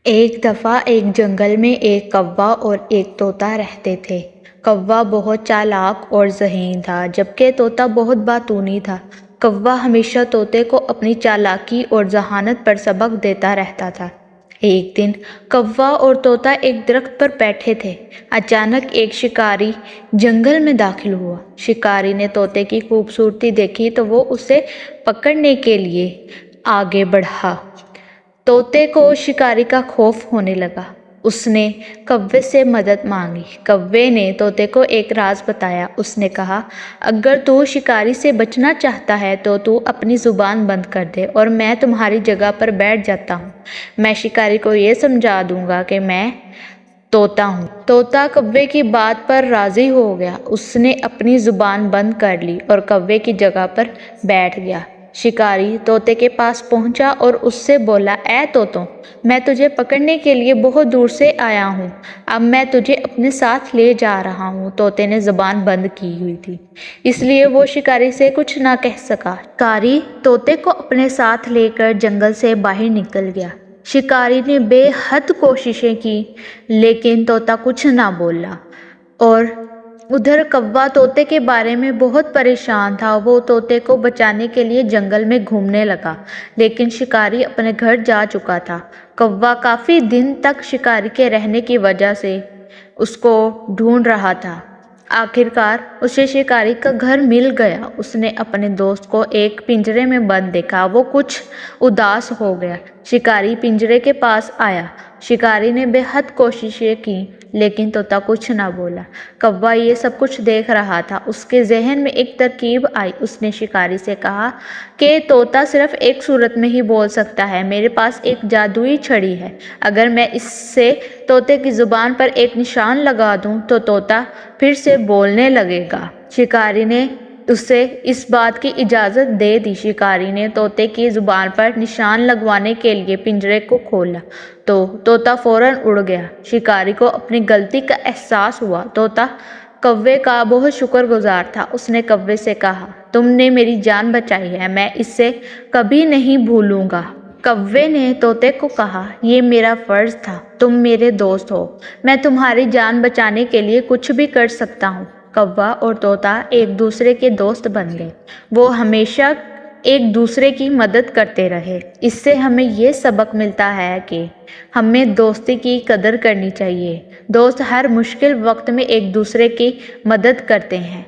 ایک دفعہ ایک جنگل میں ایک کوا اور ایک طوطا رہتے تھے۔ کوا بہت چالاک اور ذہین تھا جبکہ طوطا بہت باتونی تھا۔ کوا ہمیشہ طوطے کو اپنی چالاکی اور ذہانت پر سبق دیتا رہتا تھا۔ ایک دن کوا اور طوطا ایک درخت پر بیٹھے تھے۔ اچانک ایک شکاری جنگل میں داخل ہوا۔ شکاری نے طوطے کی خوبصورتی دیکھی تو وہ اسے پکڑنے کے لیے آگے بڑھا۔ طوطے کو شکاری کا خوف ہونے لگا۔ اس نے کوے سے مدد مانگی۔ کوے نے طوطے کو ایک راز بتایا۔ اس نے کہا، اگر تو شکاری سے بچنا چاہتا ہے تو اپنی زبان بند کر دے اور میں تمہاری جگہ پر بیٹھ جاتا ہوں۔ میں شکاری کو یہ سمجھا دوں گا کہ میں طوطا ہوں۔ طوطا کوے کی بات پر راضی ہو گیا۔ اس نے اپنی زبان بند کر لی اور کوے کی جگہ پر بیٹھ گیا۔ شکاری طوطے کے پاس پہنچا اور اس سے بولا، اے طوطو، میں تجھے پکڑنے کے لیے بہت دور سے آیا ہوں۔ اب میں تجھے اپنے ساتھ لے جا رہا ہوں۔ طوطے نے زبان بند کی ہوئی تھی، اس لیے وہ شکاری سے کچھ نہ کہہ سکا۔ شکاری طوطے کو اپنے ساتھ لے کر جنگل سے باہر نکل گیا۔ شکاری نے بے حد کوششیں کی لیکن طوطا کچھ نہ بولا، اور ادھر کوا طوطے کے بارے میں بہت پریشان تھا۔ وہ طوطے کو بچانے کے لیے جنگل میں گھومنے لگا لیکن شکاری اپنے گھر جا چکا تھا۔ کوا کافی دن تک شکاری کے رہنے کی وجہ سے اس کو ڈھونڈ رہا تھا۔ آخرکار اسے شکاری کا گھر مل گیا۔ اس نے اپنے دوست کو ایک پنجرے میں بند دیکھا۔ وہ کچھ اداس ہو گیا۔ شکاری پنجرے کے پاس آیا۔ شکاری نے بے حد کوششیں کی لیکن طوطا کچھ نہ بولا۔ کوا یہ سب کچھ دیکھ رہا تھا۔ اس کے ذہن میں ایک ترکیب آئی۔ اس نے شکاری سے کہا کہ طوطا صرف ایک صورت میں ہی بول سکتا ہے۔ میرے پاس ایک جادوئی چھڑی ہے۔ اگر میں اس سے طوطے کی زبان پر ایک نشان لگا دوں تو طوطا پھر سے بولنے لگے گا۔ شکاری نے اسے اس بات کی اجازت دے دی۔ شکاری نے طوطے کی زبان پر نشان لگوانے کے لیے پنجرے کو کھولا تو طوطا فوراً اڑ گیا۔ شکاری کو اپنی غلطی کا احساس ہوا۔ طوطا کوے کا بہت شکر گزار تھا۔ اس نے کوے سے کہا، تم نے میری جان بچائی ہے، میں اسے کبھی نہیں بھولوں گا۔ کوے نے طوطے کو کہا، یہ میرا فرض تھا، تم میرے دوست ہو، میں تمہاری جان بچانے کے لیے کچھ بھی کر سکتا ہوں۔ کوا اور طوطا ایک دوسرے کے دوست بن گئے۔ وہ ہمیشہ ایک دوسرے کی مدد کرتے رہے۔ اس سے ہمیں یہ سبق ملتا ہے کہ ہمیں دوستی کی قدر کرنی چاہیے۔ دوست ہر مشکل وقت میں ایک دوسرے کی مدد کرتے ہیں۔